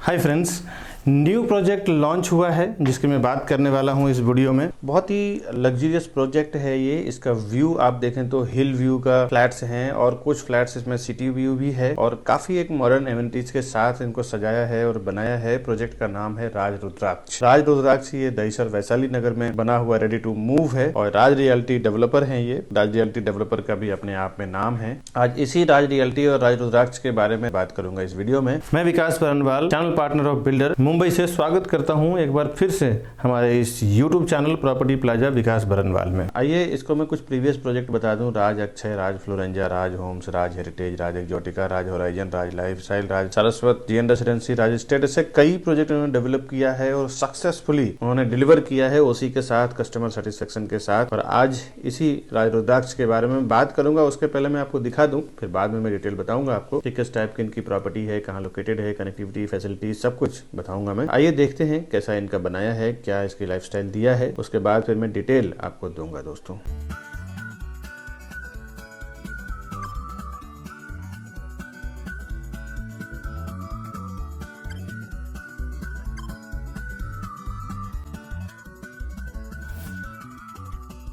Hi friends, new project launch हुआ है जिसकी मैं बात करने वाला हूं इस वीडियो में। बहुत ही लग्जरियस प्रोजेक्ट है ये। इसका व्यू आप देखें तो हिल व्यू का फ्लैट्स हैं और कुछ फ्लैट्स इसमें सिटी व्यू भी है और काफी एक मॉडर्न एमिनिटीज के साथ इनको सजाया है और बनाया है। प्रोजेक्ट का नाम है राज रुद्राक्ष। राज रुद्राक्ष ये दहिसर वैशाली नगर में बना हुआ रेडी टू मूव है और राज रियल्टी डेवलपर है। ये राज रियल्टी डेवलपर का भी अपने आप में नाम है। आज इसी राज रियल्टी और राज रुद्राक्ष के बारे में बात करूंगा इस वीडियो में। मैं Vikas Barnwal, channel partner of builder, Mumbai से स्वागत करता हूं एक बार फिर से हमारे इस YouTube चैनल प्रॉपर्टी प्लाजा विकास बरनवाल में। आइए इसको मैं कुछ प्रीवियस प्रोजेक्ट बता दूं। राज अक्षय, राज फ्लोरेंजा, राज होम्स, राज हेरिटेज, राज एक्जोटिका, राज होराइजन, राज लाइफस्टाइल, राज सरस्वत, जीएन रेसिडेंसी, राज स्टेट, ऐसे कई प्रोजेक्ट उन्होंने डेवलप किया है और सक्सेसफुली उन्होंने डिलीवर किया है उसी के साथ, कस्टमर सेटिस्फेक्शन के साथ। और आज इसी राज रुद्राक्ष के बारे में बात करूंगा। उसके पहले मैं आपको दिखा दूं, फिर बाद में मैं डिटेल बताऊंगा आपको कि किस टाइप की इनकी प्रॉपर्टी है, कहाँ लोकेटेड है, कनेक्टिविटी, फैसिलिटी, सब कुछ बताऊंगा मैं। आइए देखते हैं कैसा इनका बनाया है, क्या इसकी लाइफस्टाइल दिया है। उसके बाद फिर मैं डिटेल आपको दूंगा दोस्तों।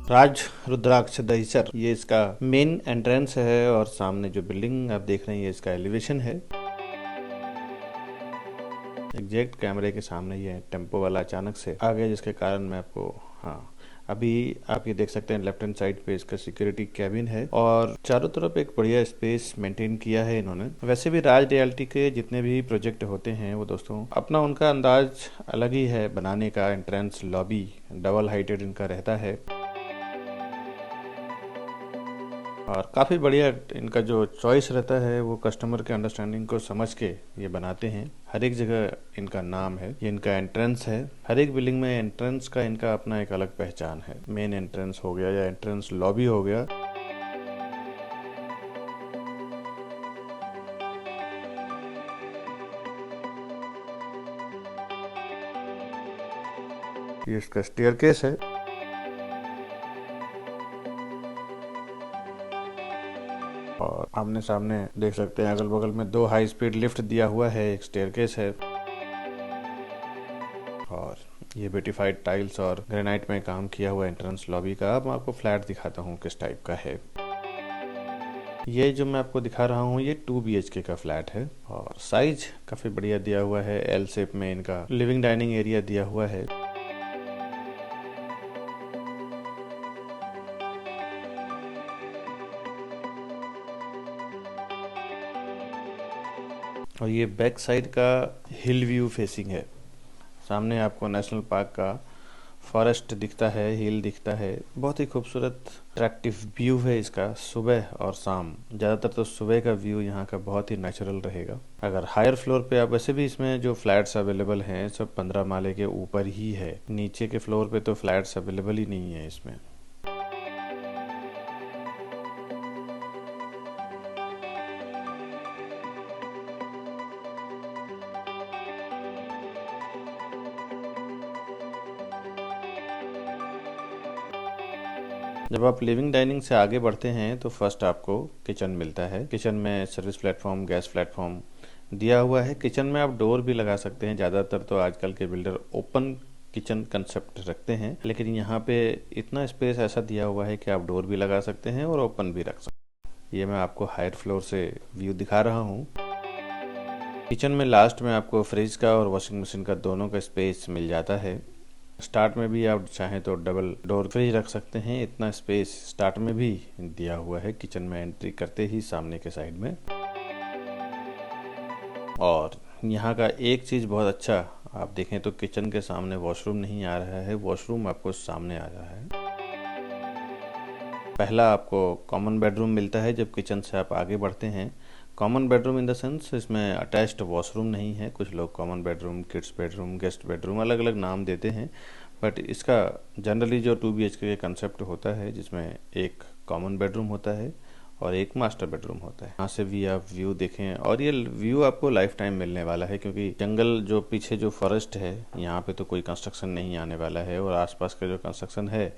राज रुद्राक्ष दहिसर, ये इसका मेन एंट्रेंस है और सामने जो बिल्डिंग आप देख रहे हैं ये इसका एलिवेशन है। एग्जैक्ट कैमरे के सामने ये टेम्पो वाला अचानक से आ गया, जिसके कारण मैं आपको अभी आप ये देख सकते हैं लेफ्ट हैंड साइड पे इसका सिक्योरिटी कैबिन है और चारों तरफ एक बढ़िया स्पेस मेंटेन किया है इन्होंने। वैसे भी राज रियल्टी के जितने भी प्रोजेक्ट होते हैं वो दोस्तों अपना उनका अंदाज अलग ही है बनाने का। एंट्रेंस लॉबी डबल हाइटेड इनका रहता है और काफ़ी बढ़िया इनका जो चॉइस रहता है वो कस्टमर के अंडरस्टैंडिंग को समझ के ये बनाते हैं। हर एक जगह इनका नाम है। ये इनका एंट्रेंस है। हर एक बिल्डिंग में एंट्रेंस का इनका अपना एक अलग पहचान है। मेन एंट्रेंस हो गया या एंट्रेंस लॉबी हो गया। ये इसका स्टेयरकेस है और आमने सामने देख सकते हैं अगल बगल में 2 हाई स्पीड लिफ्ट दिया हुआ है, एक स्टेयरकेस है और ये ब्यूटीफाइड टाइल्स और ग्रेनाइट में काम किया हुआ एंट्रेंस लॉबी का। अब मैं आपको फ्लैट दिखाता हूँ किस टाइप का है। ये जो मैं आपको दिखा रहा हूँ ये 2 BHK का फ्लैट है और साइज काफी बढ़िया दिया हुआ है। एल शेप में इनका लिविंग डाइनिंग एरिया दिया हुआ है। और ये बैक साइड का हिल व्यू फेसिंग है। सामने आपको नेशनल पार्क का फॉरेस्ट दिखता है, हिल दिखता है। बहुत ही खूबसूरत अट्रैक्टिव व्यू है इसका सुबह और शाम। ज़्यादातर तो सुबह का व्यू यहाँ का बहुत ही नेचुरल रहेगा। अगर हायर फ्लोर पे आप, वैसे भी इसमें जो फ्लैट्स अवेलेबल हैं सब 15 माले के ऊपर ही है। नीचे के फ्लोर पे तो फ्लैट्स अवेलेबल ही नहीं है इसमें। जब आप लिविंग डाइनिंग से आगे बढ़ते हैं तो फर्स्ट आपको किचन मिलता है। किचन में सर्विस प्लेटफॉर्म, गैस प्लेटफॉर्म दिया हुआ है। किचन में आप डोर भी लगा सकते हैं। ज़्यादातर तो आजकल के बिल्डर ओपन किचन कंसेप्ट रखते हैं, लेकिन यहाँ पे इतना स्पेस ऐसा दिया हुआ है कि आप डोर भी लगा सकते हैं और ओपन भी रख सकते हैं। ये मैं आपको हायर फ्लोर से व्यू दिखा रहा हूँ। किचन में लास्ट में आपको फ्रिज का और वॉशिंग मशीन का दोनों का स्पेस मिल जाता है। स्टार्ट में भी आप चाहें तो डबल डोर फ्रिज रख सकते हैं। इतना स्पेस स्टार्ट में भी दिया हुआ है किचन में एंट्री करते ही सामने के साइड में। और यहाँ का एक चीज़ बहुत अच्छा आप देखें तो किचन के सामने वॉशरूम नहीं आ रहा है, वॉशरूम आपको सामने आ रहा है। पहला आपको कॉमन बेडरूम मिलता है जब किचन से आप आगे बढ़ते हैं। Common bedroom in the sense इसमें अटैच्ड वॉशरूम नहीं है। कुछ लोग common bedroom, kids bedroom, guest bedroom अलग अलग नाम देते हैं, बट इसका जनरली जो 2 BHK का कंसेप्ट होता है जिसमें एक कॉमन बेडरूम होता है और एक मास्टर बेडरूम होता है। यहाँ से भी आप व्यू देखें और ये व्यू आपको लाइफ टाइम मिलने वाला है, क्योंकि जंगल जो पीछे जो फॉरेस्ट है यहाँ पे तो कोई कंस्ट्रक्शन नहीं आने वाला है और आसपास का जो कंस्ट्रक्शन है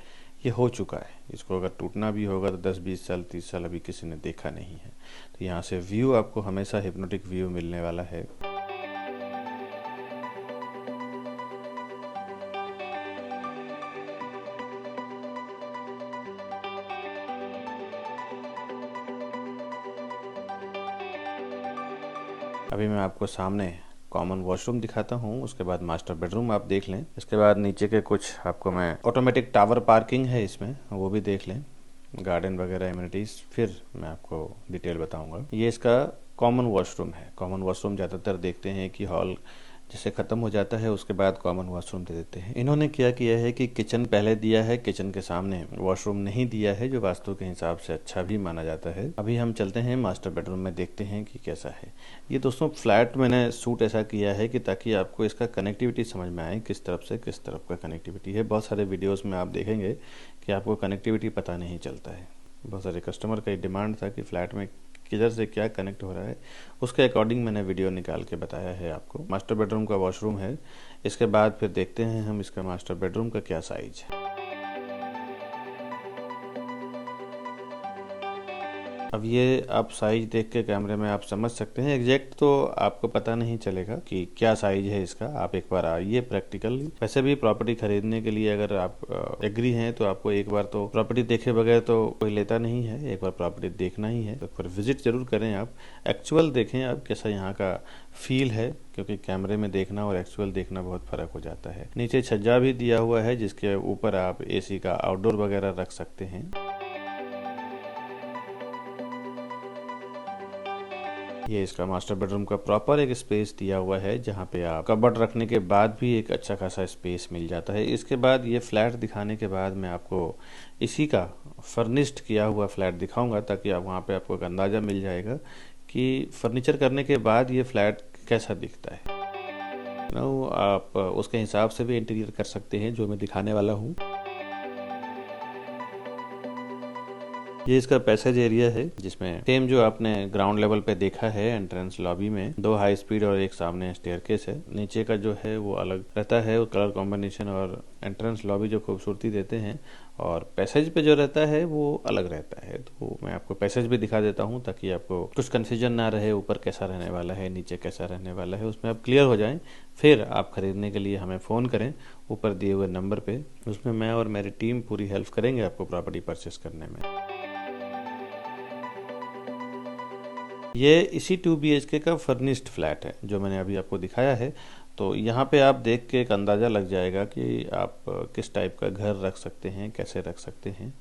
ये हो चुका है। इसको अगर टूटना भी होगा तो 10-20 साल 30 साल अभी किसी ने देखा नहीं है। तो यहाँ से व्यू आपको हमेशा हिप्नोटिक व्यू मिलने वाला है। अभी मैं आपको सामने कॉमन वॉशरूम दिखाता हूँ, उसके बाद मास्टर बेडरूम आप देख लें। इसके बाद नीचे के कुछ आपको मैं ऑटोमेटिक टावर पार्किंग है इसमें, वो भी देख लें, गार्डन वगैरह एमिनिटीज़, फिर मैं आपको डिटेल बताऊंगा। ये इसका कॉमन वॉशरूम है। कॉमन वॉशरूम ज़्यादातर देखते हैं कि हॉल जैसे ख़त्म हो जाता है उसके बाद कॉमन वॉशरूम दे देते हैं। इन्होंने क्या किया है कि किचन पहले दिया है, किचन के सामने वॉशरूम नहीं दिया है, जो वास्तु के हिसाब से अच्छा भी माना जाता है। अभी हम चलते हैं मास्टर बेडरूम में, देखते हैं कि कैसा है ये। दोस्तों फ्लैट मैंने शूट ऐसा किया है कि ताकि आपको इसका कनेक्टिविटी समझ में आए, किस तरफ से किस तरफ का कनेक्टिविटी है। बहुत सारे वीडियोज़ में आप देखेंगे कि आपको कनेक्टिविटी पता नहीं चलता है। बहुत सारे कस्टमर का डिमांड था कि फ्लैट में किधर से क्या कनेक्ट हो रहा है, उसके अकॉर्डिंग मैंने वीडियो निकाल के बताया है आपको। मास्टर बेडरूम का वॉशरूम है। इसके बाद फिर देखते हैं हम इसका मास्टर बेडरूम का क्या साइज है। अब ये आप साइज देख के कैमरे में आप समझ सकते हैं। एग्जैक्ट तो आपको पता नहीं चलेगा कि क्या साइज है इसका, आप एक बार आइए प्रैक्टिकली। वैसे भी प्रॉपर्टी खरीदने के लिए अगर आप एग्री हैं तो आपको एक बार तो प्रॉपर्टी देखे बगैर तो कोई लेता नहीं है, एक बार प्रॉपर्टी देखना ही है। तो फिर विजिट जरूर करें, आप एक्चुअल देखें आप कैसा यहाँ का फील है, क्योंकि कैमरे में देखना और एक्चुअल देखना बहुत फर्क हो जाता है। नीचे छज्जा भी दिया हुआ है जिसके ऊपर आप AC का आउटडोर वगैरह रख सकते हैं। ये इसका मास्टर बेडरूम का प्रॉपर एक स्पेस दिया हुआ है, जहाँ पे आप कबर्ड रखने के बाद भी एक अच्छा खासा स्पेस मिल जाता है। इसके बाद ये फ्लैट दिखाने के बाद मैं आपको इसी का फर्निश्ड किया हुआ फ्लैट दिखाऊंगा, ताकि आप वहाँ पे आपको एक अंदाज़ा मिल जाएगा कि फर्नीचर करने के बाद ये फ्लैट कैसा दिखता है। आप उसके हिसाब से भी इंटीरियर कर सकते हैं, जो मैं दिखाने वाला हूँ। ये इसका पैसेज एरिया है, जिसमें सेम जो आपने ग्राउंड लेवल पे देखा है एंट्रेंस लॉबी में, 2 हाई स्पीड और एक सामने स्टेयरकेस है। नीचे का जो है वो अलग रहता है, कलर कॉम्बिनेशन और एंट्रेंस लॉबी जो खूबसूरती देते हैं, और पैसेज पे जो रहता है वो अलग रहता है। तो मैं आपको पैसेज भी दिखा देता हूँ ताकि आपको कुछ कन्फ्यूजन ना रहे, ऊपर कैसा रहने वाला है, नीचे कैसा रहने वाला है, उसमें आप क्लियर हो जाएं। फिर आप खरीदने के लिए हमें फ़ोन करें ऊपर दिए हुए नंबर पे। उसमें मैं और मेरी टीम पूरी हेल्प करेंगे आपको प्रॉपर्टी परचेस करने में। ये इसी 2 BHK का फर्निश्ड फ्लैट है जो मैंने अभी आपको दिखाया है। तो यहाँ पे आप देख के एक अंदाज़ा लग जाएगा कि आप किस टाइप का घर रख सकते हैं, कैसे रख सकते हैं।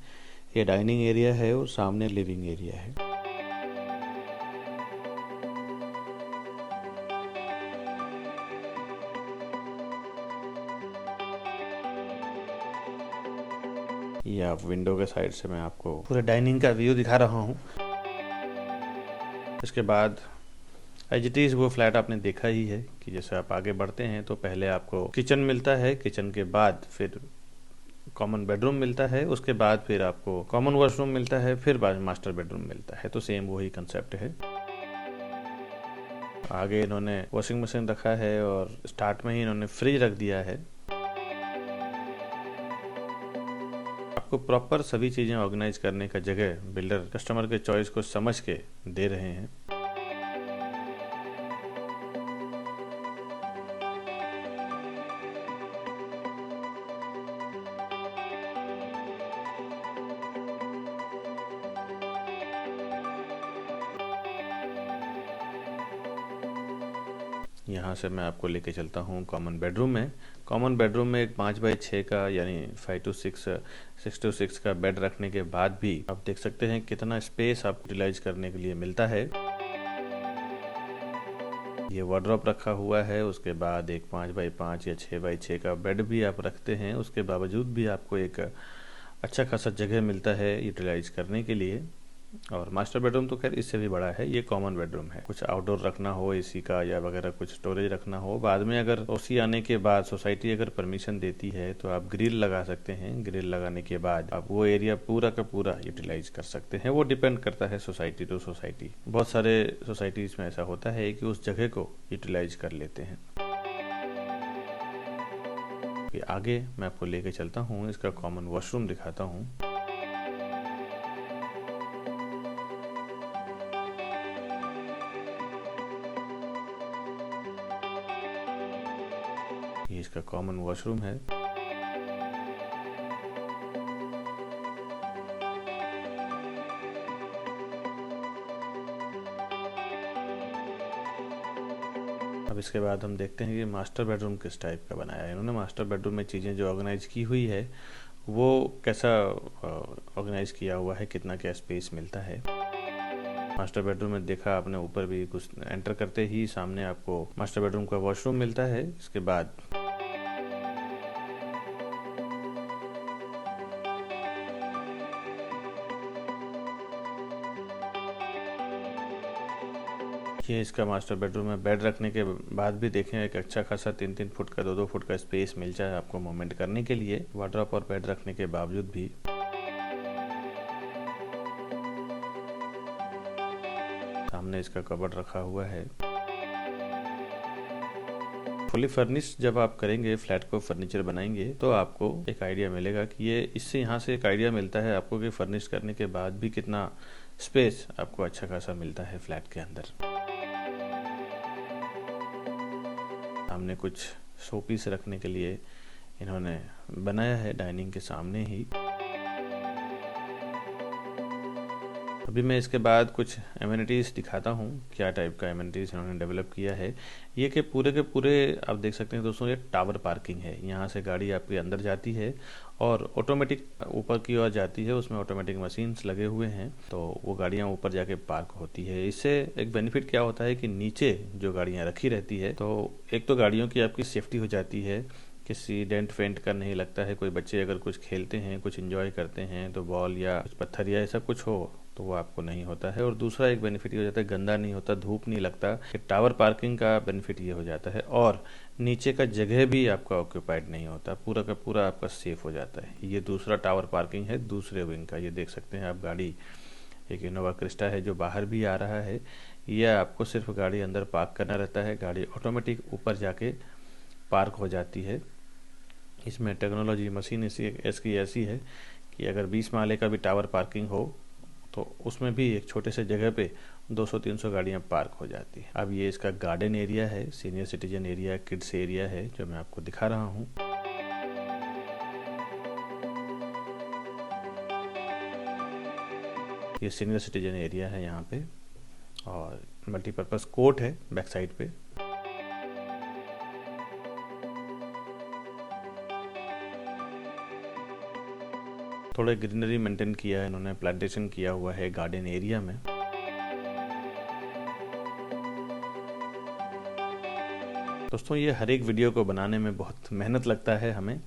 ये डाइनिंग एरिया है और सामने लिविंग एरिया है। ये आप विंडो के साइड से मैं आपको पूरे डाइनिंग का व्यू दिखा रहा हूँ। इसके बाद एज इट इज़ वो फ्लैट आपने देखा ही है कि जैसे आप आगे बढ़ते हैं तो पहले आपको किचन मिलता है, किचन के बाद फिर कॉमन बेडरूम मिलता है, उसके बाद फिर आपको कॉमन वॉशरूम मिलता है, फिर बाद मास्टर बेडरूम मिलता है। तो सेम वही कंसेप्ट है। आगे इन्होंने वॉशिंग मशीन रखा है और स्टार्ट में ही इन्होंने फ्रिज रख दिया है। आपको प्रॉपर सभी चीज़ें ऑर्गेनाइज करने का जगह बिल्डर कस्टमर के चॉइस को समझ के दे रहे हैं। यहाँ से मैं आपको लेके चलता हूँ कॉमन बेडरूम में। कॉमन बेडरूम में एक 5x6 का यानी 6 to 6 का बेड रखने के बाद भी आप देख सकते हैं कितना स्पेस आप यूटिलाइज करने के लिए मिलता है। ये वार्डरोब रखा हुआ है, उसके बाद एक 5x5 या 6x6 का बेड भी आप रखते हैं, उसके बावजूद भी आपको एक अच्छा खासा जगह मिलता है यूटिलाइज करने के लिए। और मास्टर बेडरूम तो खैर इससे भी बड़ा है। ये कॉमन बेडरूम है। कुछ आउटडोर रखना हो AC का या वगैरह कुछ स्टोरेज रखना हो, बाद में अगर OC आने के बाद सोसाइटी अगर परमिशन देती है तो आप ग्रिल लगा सकते हैं। ग्रिल लगाने के बाद आप वो एरिया पूरा का पूरा यूटिलाइज कर सकते हैं। वो डिपेंड करता है सोसाइटी टू सोसाइटी। बहुत सारे सोसाइटीज में ऐसा होता है कि उस जगह को यूटिलाइज कर लेते हैं। आगे मैं आपको लेके चलता हूँ, इसका कॉमन वॉशरूम दिखाता हूँ। ये इसका कॉमन वॉशरूम है। इसके बाद हम देखते हैं कि मास्टर बेडरूम किस टाइप का बनाया है इन्होंने। मास्टर बेडरूम में चीज़ें जो ऑर्गेनाइज की हुई है वो कैसा ऑर्गेनाइज किया हुआ है, कितना क्या स्पेस मिलता है। मास्टर बेडरूम में देखा आपने ऊपर भी कुछ एंटर करते ही सामने आपको मास्टर बेडरूम का वॉशरूम मिलता है। इसके बाद ये इसका मास्टर बेडरूम में बेड रखने के बाद भी देखें एक अच्छा खासा 3-3 फुट का 2-2 फुट का स्पेस मिल जाए आपको मूवमेंट करने के लिए। वार्डरोब और बेड रखने के बावजूद भी सामने इसका कबर्ड रखा हुआ है। फुली फर्निश जब आप करेंगे, फ्लैट को फर्नीचर बनाएंगे, तो आपको एक आइडिया मिलेगा कि ये इससे यहाँ से एक आइडिया मिलता है आपको कि फर्निश करने के बाद भी कितना स्पेस आपको अच्छा खासा मिलता है फ्लैट के अंदर। सामने कुछ शो पीस रखने के लिए इन्होंने बनाया है डाइनिंग के सामने ही। अभी मैं इसके बाद कुछ एमिनिटीज़ दिखाता हूँ, क्या टाइप का एमिनिटीज़ इन्होंने डेवलप किया है। ये के पूरे आप देख सकते हैं दोस्तों, ये टावर पार्किंग है। यहाँ से गाड़ी आपके अंदर जाती है और ऑटोमेटिक ऊपर की ओर जाती है, उसमें ऑटोमेटिक मशीन्स लगे हुए हैं, तो वो गाड़ियाँ ऊपर जाके पार्क होती है। इससे एक बेनिफिट क्या होता है कि नीचे जो गाड़ियाँ रखी रहती है, तो एक तो गाड़ियों की आपकी सेफ्टी हो जाती है, किसी डेंट फेंट का नहीं लगता है। कोई बच्चे अगर कुछ खेलते हैं, कुछ एंजॉय करते हैं, तो बॉल या कुछ पत्थर या ऐसा कुछ हो तो वो आपको नहीं होता है। और दूसरा एक बेनिफिट ये हो जाता है, गंदा नहीं होता, धूप नहीं लगता। टावर पार्किंग का बेनिफिट ये हो जाता है। और नीचे का जगह भी आपका ऑक्यूपाइड नहीं होता, पूरा का पूरा आपका सेफ हो जाता है। ये दूसरा टावर पार्किंग है दूसरे विंग का। ये देख सकते हैं आप, गाड़ी एक इनोवा क्रिस्टा है जो बाहर भी आ रहा है। यह आपको सिर्फ गाड़ी अंदर पार्क करना रहता है, गाड़ी ऑटोमेटिक ऊपर जाके पार्क हो जाती है। इसमें टेक्नोलॉजी मशीन इसकी ऐसी है कि अगर 20 माले का भी टावर पार्किंग हो तो उसमें भी एक छोटे से जगह पे 200-300 गाड़ियां पार्क हो जाती है। अब ये इसका गार्डन एरिया है, senior citizen area, kids area है जो मैं आपको दिखा रहा हूँ। ये सीनियर सिटीजन एरिया है यहाँ पे, और मल्टीपर्पज़ कोर्ट है बैक साइड पे। थोड़ा ग्रीनरी मेंटेन किया है इन्होंने, प्लांटेशन किया हुआ है गार्डन एरिया में। दोस्तों ये हर एक वीडियो को बनाने में बहुत मेहनत लगता है हमें,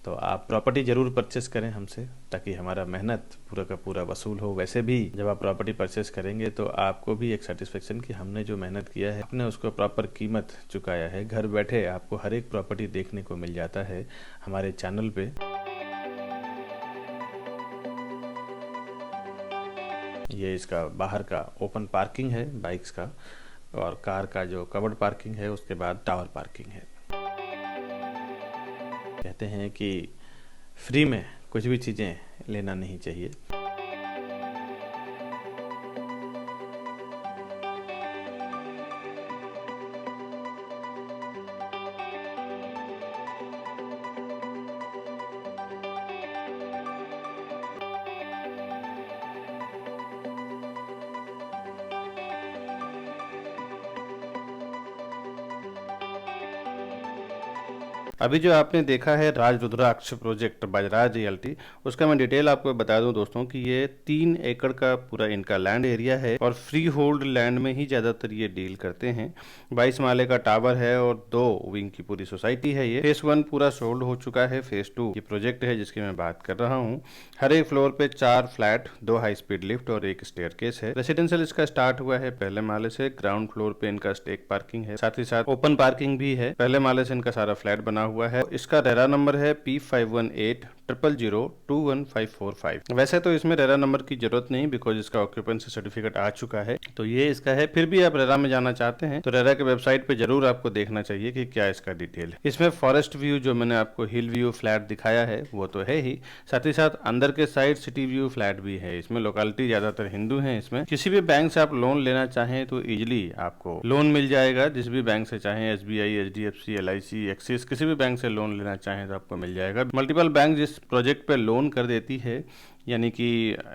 तो आप प्रॉपर्टी जरूर परचेस करें हमसे, ताकि हमारा मेहनत पूरा का पूरा वसूल हो। वैसे भी जब आप प्रॉपर्टी परचेस करेंगे तो आपको भी एक सेटिस्फेक्शन कि हमने जो मेहनत किया है, हमने उसको प्रॉपर कीमत चुकाया है। घर बैठे आपको हर एक प्रॉपर्टी देखने को मिल जाता है हमारे चैनल पे। ये इसका बाहर का ओपन पार्किंग है बाइक्स का, और कार का जो कवर्ड पार्किंग है, उसके बाद टावर पार्किंग है। कहते हैं कि फ्री में कुछ भी चीज़ें लेना नहीं चाहिए। अभी जो आपने देखा है राज रुद्राक्ष प्रोजेक्ट बजराज रियल्टी, उसका मैं डिटेल आपको बता दूं दोस्तों कि ये 3 एकड़ का पूरा इनका लैंड एरिया है, और फ्री होल्ड लैंड में ही ज़्यादातर ये डील करते हैं। 22 माले का टावर है और 2 विंग की पूरी सोसाइटी है। ये फेस 1 पूरा सोल्ड हो चुका है। फेस 2 ये प्रोजेक्ट है जिसकी मैं बात कर रहा हूँ। हर एक फ्लोर पे 4 फ्लैट, 2 हाई स्पीड लिफ्ट और 1 स्टेयरकेस है। रेसिडेंशियल इसका स्टार्ट हुआ है पहले माले से। ग्राउंड फ्लोर पे इनका स्टेक पार्किंग है, साथ ही साथ ओपन पार्किंग भी है। पहले माले से इनका सारा फ्लैट बना हुआ है। इसका रेरा नंबर है P518000215545। वैसे तो इसमें रेरा नंबर की जरूरत नहीं, बिकॉज इसका ऑक्यूपेंसी सर्टिफिकेट आ चुका है, तो ये इसका है। फिर भी आप रेरा में जाना चाहते हैं तो रेरा के वेबसाइट पे जरूर आपको देखना चाहिए कि क्या इसका डिटेल है। इसमें फॉरेस्ट व्यू, जो मैंने आपको हिल व्यू फ्लैट दिखाया है, वो तो है ही, साथ ही साथ अंदर के साइड सिटी व्यू फ्लैट भी है। इसमें लोकेलिटी ज्यादातर हिंदू है। इसमें किसी भी बैंक से आप लोन लेना चाहें तो इजिली आपको लोन मिल जाएगा। जिस भी बैंक से चाहें, SBI, HDFC, LIC, एक्सिस, किसी भी बैंक से लोन लेना चाहें तो आपको मिल जाएगा। मल्टीपल बैंक जिस इस प्रोजेक्ट पे लोन कर देती है, यानी कि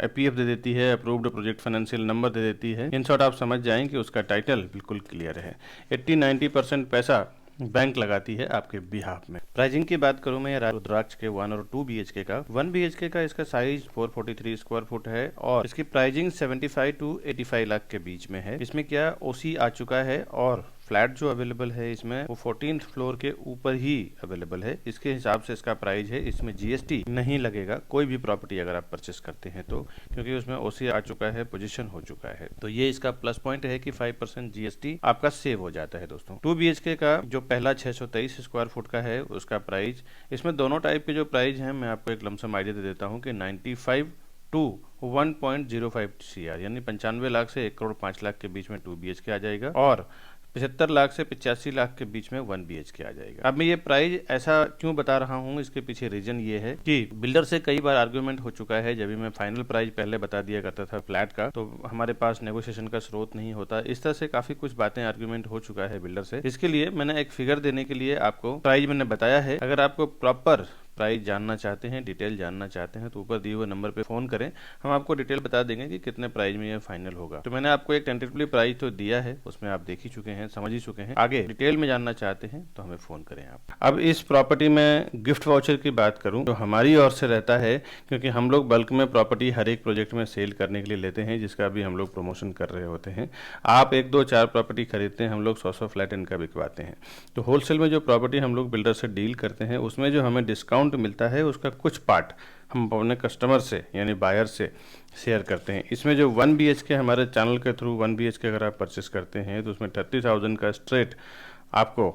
एपीएफ दे देती है, अप्रूव्ड प्रोजेक्ट फाइनेंशियल नंबर दे देती है। इन शॉर्ट आप समझ जाएं कि उसका टाइटल बिल्कुल क्लियर है। 80-90% पैसा बैंक लगाती है आपके बिहाफ में। प्राइसिंग की बात करूं मैं रुद्राक्ष के 1 और 2 BHK का। 1 BHK का इसका साइज 443 स्क्वायर फुट है और इसकी प्राइसिंग 75 to 85 लाख के बीच में है। इसमें क्या ओसी आ चुका है और फ्लैट जो अवेलेबल है इसमें वो 14th फ्लोर के ऊपर ही अवेलेबल है। इसके हिसाब से इसका प्राइस है। इसमें जीएसटी नहीं लगेगा कोई भी प्रॉपर्टी अगर आप परचेस करते हैं तो, क्योंकि उसमें ओसी आ चुका है, पोजीशन हो चुका है। तो ये इसका प्लस पॉइंट है कि 5% जीएसटी आपका सेव हो जाता है दोस्तों। 2 BHK का जो पहला 623 स्क्वायर फुट का है उसका प्राइस, इसमें दोनों टाइप के जो प्राइस हैं मैं आपको एक लमसम आइडिया दे देता हूँ कि 95 to 1.05 CR यानी 95 लाख से 1 करोड़ 5 लाख के बीच में 2 BHK आ जाएगा और 75 लाख से 85 लाख के बीच में 1 BHK आ जाएगा। अब मैं ये प्राइस ऐसा क्यों बता रहा हूँ, इसके पीछे रीजन ये है कि बिल्डर से कई बार आर्गुमेंट हो चुका है। जब भी मैं फाइनल प्राइस पहले बता दिया करता था फ्लैट का तो हमारे पास नेगोशिएशन का स्रोत नहीं होता। इस तरह से काफी कुछ बातें आर्गुमेंट हो चुका है बिल्डर से। इसके लिए मैंने एक फिगर देने के लिए आपको प्राइस मैंने बताया है। अगर आपको प्रॉपर प्राइस जानना चाहते हैं, डिटेल जानना चाहते हैं तो ऊपर दिए हुए नंबर पे फोन करें, हम आपको डिटेल बता देंगे कि कितने प्राइस में ये फाइनल होगा। तो मैंने आपको एक टेंटेटिवली प्राइस तो दिया है, उसमें आप देख ही चुके हैं, समझ ही चुके हैं। आगे डिटेल में जानना चाहते हैं तो हमें फोन करें आप। अब इस प्रॉपर्टी में गिफ्ट वाउचर की बात करूं तो हमारी ओर से रहता है, क्योंकि हम लोग बल्क में प्रॉपर्टी हर एक प्रोजेक्ट में सेल करने के लिए लेते हैं, जिसका भी हम लोग प्रमोशन कर रहे होते हैं। आप 1, 2, 4 प्रॉपर्टी खरीदते हैं, हम लोग 100 फ्लैट इनका बिकवाते हैं। तो होलसेल में जो प्रॉपर्टी हम लोग बिल्डर से डील करते हैं उसमें जो हमें डिस्काउंट मिलता है उसका कुछ पार्ट हम अपने कस्टमर से यानी बायर से शेयर करते हैं। इसमें जो 1 BHK हमारे चैनल के थ्रू 1 BHK अगर आप परचेस करते हैं तो उसमें 30,000 का स्ट्रेट आपको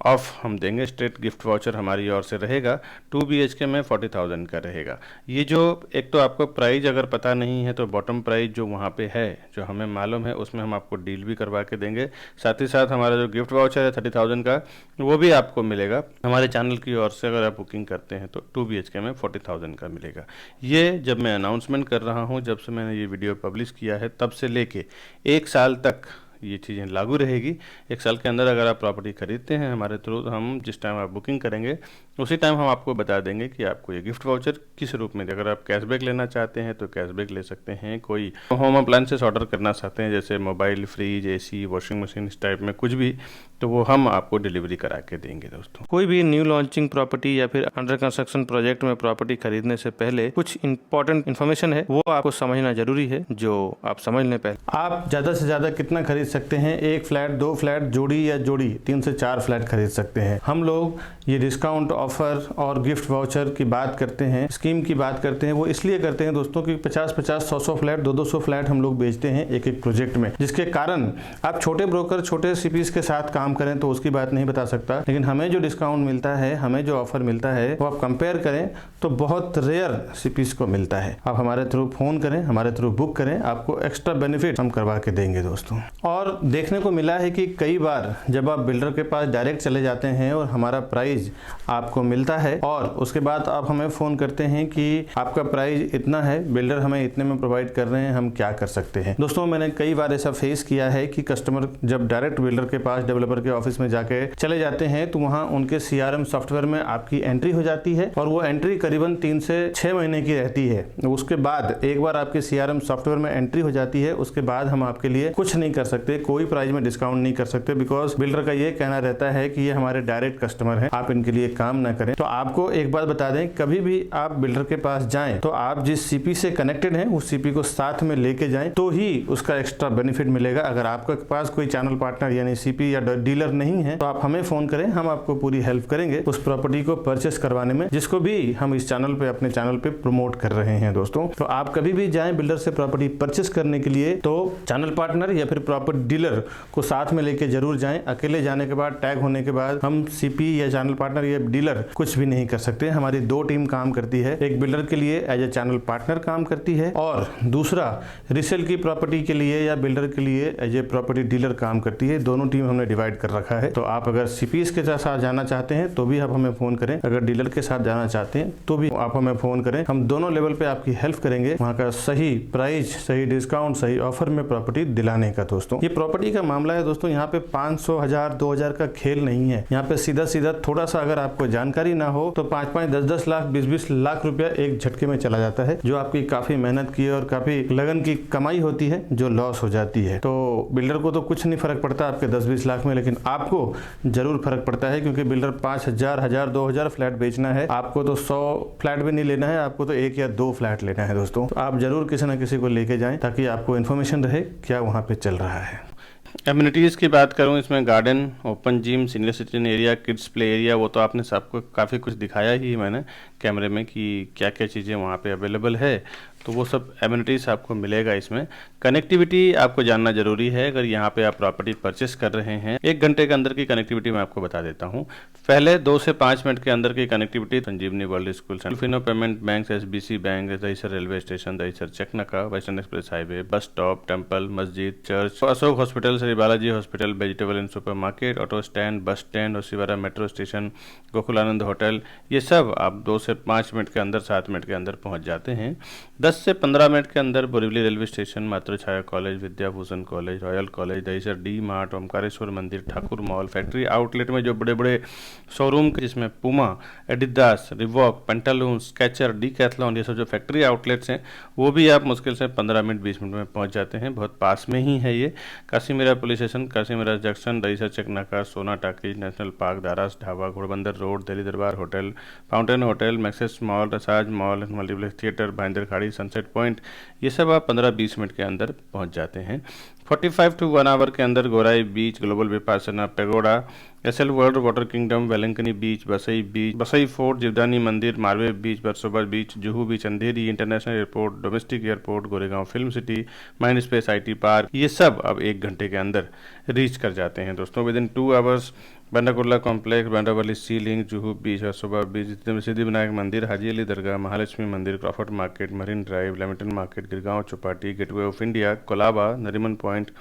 ऑफ हम देंगे, स्ट्रेट गिफ्ट वाउचर हमारी ओर से रहेगा। 2 BHK में 40,000 का रहेगा। ये जो एक तो आपको प्राइस अगर पता नहीं है तो बॉटम प्राइस जो वहाँ पे है जो हमें मालूम है उसमें हम आपको डील भी करवा के देंगे। साथ ही साथ हमारा जो गिफ्ट वाउचर है 30,000 का वो भी आपको मिलेगा हमारे चैनल की ओर से। अगर आप बुकिंग करते हैं तो 2 BHK में 40,000 का मिलेगा। ये जब मैं अनाउंसमेंट कर रहा हूँ, जब से मैंने ये वीडियो पब्लिश किया है तब से लेके 1 साल तक ये चीज़ें लागू रहेगी। 1 साल के अंदर अगर आप प्रॉपर्टी खरीदते हैं हमारे थ्रू तो हम जिस टाइम आप बुकिंग करेंगे उसी टाइम हम आपको बता देंगे कि आपको ये गिफ्ट वाउचर किस रूप में। अगर आप कैशबैक लेना चाहते हैं तो कैशबैक ले सकते हैं। कोई होम अप्लायंसेस ऑर्डर करना चाहते हैं जैसे mobile, fridge, AC, washing machine, इस टाइप में कुछ भी, तो वो हम आपको डिलीवरी करा के देंगे दोस्तों। कोई भी न्यू लॉन्चिंग प्रॉपर्टी या फिर अंडर कंस्ट्रक्शन प्रोजेक्ट में प्रॉपर्टी खरीदने से पहले कुछ इंपॉर्टेंट इन्फॉर्मेशन है वो आपको समझना जरूरी है, जो आप समझ लें। पहले आप ज्यादा से ज्यादा कितना खरीद सकते हैं? 1 फ्लैट, 2 फ्लैट, जोड़ी या जोड़ी 3 से 4 फ्लैट खरीद सकते हैं। हम लोग ये डिस्काउंट ऑफर और गिफ्ट वाउचर की बात करते हैं, स्कीम की बात करते हैं, वो इसलिए करते हैं दोस्तों कि 50-50, 100-100 फ्लैट, 200-200 फ्लैट हम लोग बेचते हैं एक प्रोजेक्ट में, जिसके कारण आप छोटे ब्रोकर, छोटे सीपीस के साथ काम करें तो उसकी बात नहीं बता सकता, लेकिन हमें जो डिस्काउंट मिलता है, हमें जो ऑफर मिलता है वो आप कंपेयर करें तो बहुत रेयर सीपीस को मिलता है। आप हमारे थ्रू फोन करें, हमारे थ्रू बुक करें, आपको एक्स्ट्रा बेनिफिट हम करवा के देंगे दोस्तों। और देखने को मिला है कि कई बार जब आप बिल्डर के पास डायरेक्ट चले जाते हैं और हमारा प्राइस आपको मिलता है और उसके बाद आप हमें फोन करते हैं कि आपका प्राइस इतना है, बिल्डर हमें इतने में प्रोवाइड कर रहे हैं, हम क्या कर सकते हैं। दोस्तों मैंने कई बार ऐसा फेस किया है कि कस्टमर जब डायरेक्ट बिल्डर के पास, डेवलपर के ऑफिस में जाके चले जाते हैं तो वहां उनके CRM सॉफ्टवेयर में आपकी एंट्री हो जाती है और वो एंट्री करीबन 3 से 6 महीने की रहती है। उसके बाद एक बार आपके CRM सॉफ्टवेयर में एंट्री हो जाती है, उसके बाद हम आपके लिए कुछ नहीं कर सकते, कोई प्राइस में डिस्काउंट नहीं कर सकते, बिकॉज बिल्डर का ये कहना रहता है कि ये हमारे डायरेक्ट कस्टमर हैं, आप इनके लिए काम ना करें। तो आपको एक बात बता दें, कभी भी आप बिल्डर के पास जाएं तो आप जिस सीपी से कनेक्टेड हैं उस सीपी को साथ में लेके जाएं तो ही उसका एक्स्ट्रा बेनिफिट मिलेगा। अगर आपके पास कोई चैनल पार्टनर यानी सीपी या डीलर नहीं है तो आप हमें फोन करें, हम आपको पूरी हेल्प करेंगे उस प्रॉपर्टी को परचेस करवाने में, जिसको भी हम इस चैनल पे, अपने चैनल पे प्रमोट कर रहे हैं दोस्तों। तो आप कभी भी जाएं बिल्डर से प्रॉपर्टी परचेस करने के लिए तो चैनल पार्टनर या फिर प्रॉपर्टी डीलर को साथ में लेके जरूर जाएं। अकेले जाने के बाद, टैग होने के बाद हम सीपी या चैनल पार्टनर या डीलर कुछ भी नहीं कर सकते। हमारी 2 टीम काम करती है, एक बिल्डर के लिए एज ए चैनल पार्टनर काम करती है और दूसरा रीसेल की प्रॉपर्टी के लिए या बिल्डर के लिए एज ए प्रॉपर्टी डीलर काम करती है। दोनों टीम हमने डिवाइड प्रोवाइड कर रखा है। तो आप अगर सीपीएस के साथ जाना चाहते हैं तो भी आप हमें फ़ोन करें, अगर डीलर के साथ जाना चाहते हैं तो भी आप हमें फ़ोन करें। हम दोनों लेवल पे आपकी हेल्प करेंगे, वहाँ का सही प्राइस, सही डिस्काउंट, सही ऑफर में प्रॉपर्टी दिलाने का। दोस्तों ये प्रॉपर्टी का मामला है दोस्तों, यहाँ पे 500, 1000, 2000 का खेल नहीं है। यहाँ पे सीधा सीधा थोड़ा सा अगर आपको जानकारी ना हो तो 5-5, 10-10 लाख, 20-20 लाख रुपया एक झटके में चला जाता है, जो आपकी काफी मेहनत की और काफी लगन की कमाई होती है, जो लॉस हो जाती है। तो बिल्डर को तो कुछ नहीं फर्क पड़ता आपके 10-20 लाख में, लेकिन आपको जरूर फर्क पड़ता है, क्योंकि बिल्डर 5000, 1000, 2000 फ्लैट बेचना है, आपको तो 100 फ्लैट भी नहीं लेना है, आपको तो 1 या 2 फ्लैट लेना है। दोस्तों तो आप जरूर किसी न किसी को लेके जाएं, ताकि आपको इन्फॉर्मेशन रहे क्या वहाँ पे चल रहा है। एमिनिटीज़ की बात करूं, इसमें garden, open gym, senior citizen area, kids play area, वो तो आपने सबको काफ़ी कुछ दिखाया ही मैंने कैमरे में कि क्या क्या चीज़ें वहाँ पे अवेलेबल है। तो वो सब एमिनिटीज़ आपको मिलेगा इसमें। कनेक्टिविटी आपको जानना जरूरी है। अगर यहाँ पे आप प्रॉपर्टी परचेस कर रहे हैं, 1 घंटे के अंदर की कनेक्टिविटी मैं आपको बता देता हूँ। पहले 2 से 5 मिनट के अंदर की connectivity Sanjeevani world school, Fino payment bank, SBC bank, Dahisar railway station, Dahisar Chaknaka, western express highway, bus stop, temple, मस्जिद, church, Ashok hospital, Shri Balaji hospital, vegetable and super market, auto stand, bus stand, Oshiwara metro station, Gokulanand hotel, ये सब आप 2 से 5 मिनट के अंदर, 7 मिनट के अंदर पहुँच जाते हैं। 10 से 15 मिनट के अंदर Borivali railway station, Matrichhaya college, Vidyabhushan college, royal college, Dahisar D mart, Omkareshwar मंदिर, ठाकुर मॉल, फैक्ट्री आउटलेट में जो बड़े बड़े शोरूम के, जिसमें पुमा, Adidas, revoke, Pantaloons, sketcher, Decathlon, ये सब जो फैक्ट्री आउटलेट्स हैं, वो भी आप मुश्किल से 15 मिनट 20 मिनट में पहुंच जाते हैं। बहुत पास में ही है ये। Kashimira police station, Kashimira junction, Dahisar Chaknaka, Sona talkies, national park, Daras dhaba, Ghodbunder road, Delhi Darbar hotel, fountain hotel, Maxus mall, Rassaz mall, multiplex theatre, Bhayander खाड़ी, सनसेट पॉइंट, ये सब आप 15-20 मिनट के अंदर पहुंच जाते हैं। 45 to 1 आवर के अंदर Gorai beach, global Vipassana pagoda, SL world water kingdom, Velankanni beach, Basai fort, Jivdani मंदिर, Marve beach, Versova beach, Juhu beach, Andheri international airport, domestic airport, Goregaon film city, mind space IT park, ये सब अब 1 घंटे के अंदर रीच कर जाते हैं। दोस्तों with in 2 hours Bandra Kurla complex, Bandra Worli sea link, Juhu beach, Versova beach, Siddhivinayak मंदिर, हाजी अली दरगाह, महालक्ष्मी मंदिर, Crawford market, marine drive, Lamington market, Girgaon Chowpatty, gateway of India, Colaba, Nariman point,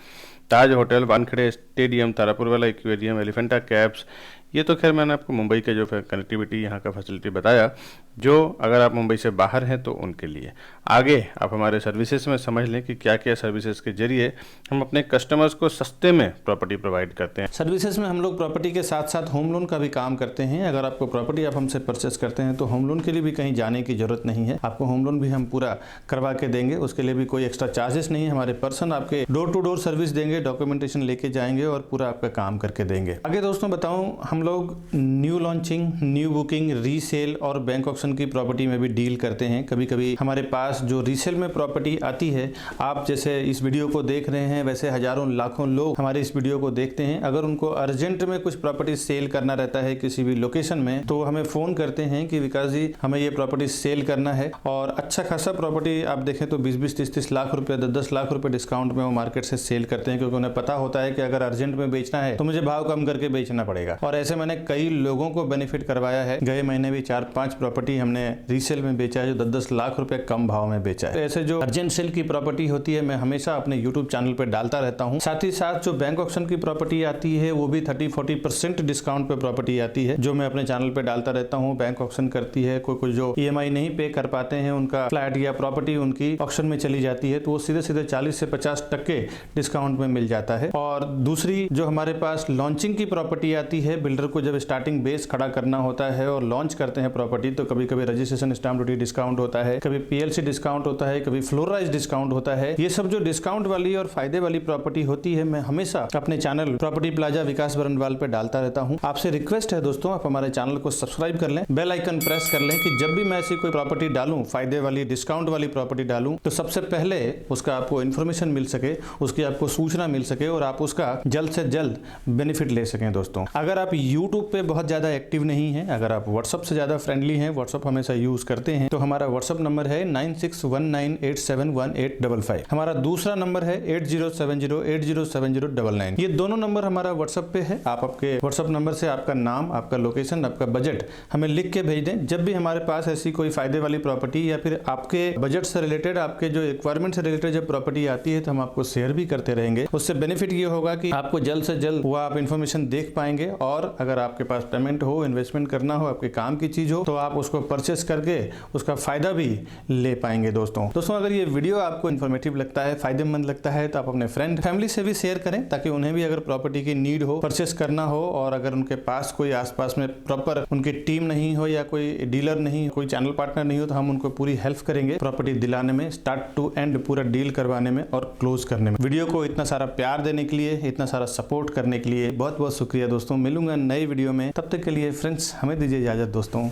Taj hotel, Wankhede stadium, Taraporewala aquarium, Elephanta cabs, ये तो खैर मैंने आपको मुंबई के जो कनेक्टिविटी यहाँ का फैसिलिटी बताया, जो अगर आप मुंबई से बाहर हैं तो उनके लिए। आगे आप हमारे सर्विसेज में समझ लें कि क्या क्या सर्विसेज के जरिए हम अपने कस्टमर्स को सस्ते में प्रॉपर्टी प्रोवाइड करते हैं। सर्विसेज में हम लोग प्रॉपर्टी के साथ साथ होम लोन का भी काम करते हैं। अगर आपको प्रॉपर्टी आप हमसे परचेस करते हैं तो होम लोन के लिए भी कहीं जाने की जरूरत नहीं है, आपको होम लोन भी हम पूरा करवा के देंगे। उसके लिए भी कोई एक्स्ट्रा चार्जेस नहीं है। हमारे पर्सन आपके डोर टू डोर सर्विस देंगे, डॉक्यूमेंटेशन लेके जाएंगे और पूरा आपका काम करके देंगे। आगे दोस्तों बताऊं, हम लोग new launching, new booking, resale और बैंक ऑक्शन की प्रॉपर्टी में भी डील करते हैं। कभी कभी हमारे पास जो रीसेल में प्रॉपर्टी आती है, आप जैसे इस वीडियो को देख रहे हैं, वैसे हजारों लाखों लोग हमारे इस वीडियो को देखते हैं। अगर उनको अर्जेंट में कुछ प्रॉपर्टी सेल करना रहता है किसी भी लोकेशन में, तो हमें फोन करते हैं कि विकास जी हमें ये प्रॉपर्टी सेल करना है, और अच्छा खासा प्रॉपर्टी आप देखें तो 20-20, 30-30 लाख रुपए, 10-10 लाख रुपए डिस्काउंट में वो मार्केट से सेल करते हैं, क्योंकि उन्हें पता होता है कि अगर अर्जेंट में बेचना है तो मुझे भाव कम करके बेचना पड़ेगा। और ऐसे मैंने कई लोगों को बेनिफिट करवाया है। गए महीने भी 4-5 प्रॉपर्टी हमने रीसेल में बेचा है, जो 10-10 लाख रुपए कम भाव में बेचा है। ऐसे जो अर्जेंट सेल की प्रॉपर्टी होती है, मैं हमेशा अपने यूट्यूब चैनल पे डालता रहता हूँ। साथ ही साथ जो बैंक ऑक्शन की प्रॉपर्टी आती है, वो भी 30-40% डिस्काउंट पे प्रॉपर्टी आती है, जो मैं अपने चैनल पे डालता रहता हूँ। बैंक ऑक्शन करती है, कोई जो EMI नहीं पे कर पाते हैं, उनका फ्लैट या प्रॉपर्टी उनकी ऑक्शन में चली जाती है, तो वो सीधे सीधे 40 से 50% डिस्काउंट में मिल जाता है। और दूसरी जो हमारे पास लॉन्चिंग की प्रॉपर्टी आती है, बिल्डर को जब स्टार्टिंग बेस खड़ा करना होता है और लॉन्च करते हैं प्रॉपर्टी, तो कभी कभी रजिस्ट्रेशन स्टैम्प ड्यूटी डिस्काउंट होता है, कभी PLC डिस्काउंट होता है, कभी फ्लोराइज डिस्काउंट होता है। ये सब जो डिस्काउंट वाली और फायदे वाली प्रॉपर्टी होती है, मैं हमेशा अपने चैनल प्रॉपर्टी प्लाजा विकास बरनवाल पे डालता रहता हूँ। आपसे रिक्वेस्ट है दोस्तों, आप हमारे चैनल को सब्सक्राइब कर लें, बेल आइकन प्रेस कर लें, कि जब भी मैं ऐसी कोई प्रॉपर्टी डालूं, फायदे वाली डिस्काउंट वाली प्रॉपर्टी डालूं, तो सबसे पहले उसका आपको इन्फॉर्मेशन मिल सके, उसकी आपको सूचना मिल सके और आप उसका जल्द से जल्द बेनिफिट ले सकें। दोस्तों अगर आप यूट्यूब पे बहुत ज्यादा एक्टिव नहीं है, अगर आप व्हाट्सएप से ज्यादा फ्रेंडली हैं, व्हाट्सएप व्हाट्सअप हमेशा यूज करते हैं तो हमारा व्हाट्सअप नंबर है 9619871855। हमारा दूसरा नंबर है 8070807099। ये दोनों नंबर हमारा व्हाट्सएप पे है। आप आपके व्हाट्सएप नंबर से आपका नाम, आपका लोकेशन, आपका बजट हमें लिख के भेज दें। जब भी हमारे पास ऐसी कोई फायदे वाली प्रॉपर्टी या फिर आपके बजट से रिलेटेड, आपके जो रिक्वायरमेंट से रिलेटेड जब प्रॉपर्टी आती है तो हम आपको शेयर भी करते रहेंगे। उससे बेनिफिट ये होगा कि आपको जल्द से जल्द वो आप इन्फॉर्मेशन देख पाएंगे, और अगर आपके पास पेमेंट हो, इन्वेस्टमेंट करना हो, आपके काम की चीज हो, तो आप उसको परचेस करके उसका फायदा भी ले पाएंगे। दोस्तों अगर ये वीडियो आपको इन्फॉर्मेटिव लगता है, फायदेमंद लगता है, तो आप अपने फ्रेंड फैमिली से भी शेयर करें, ताकि उन्हें भी अगर प्रॉपर्टी की नीड हो, परचेस करना हो, और अगर उनके पास कोई आसपास में प्रॉपर उनकी टीम नहीं हो या कोई डीलर नहीं, कोई चैनल पार्टनर नहीं हो, तो हम उनको पूरी हेल्प करेंगे प्रॉपर्टी दिलाने में, स्टार्ट टू एंड पूरा डील करवाने में और क्लोज करने में। वीडियो को इतना सारा प्यार देने के लिए, इतना सारा सपोर्ट करने के लिए बहुत बहुत शुक्रिया दोस्तों। मिलूंगा नई वीडियो में, तब तक के लिए फ्रेंड्स हमें दीजिए इजाजत दोस्तों।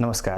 नमस्कार।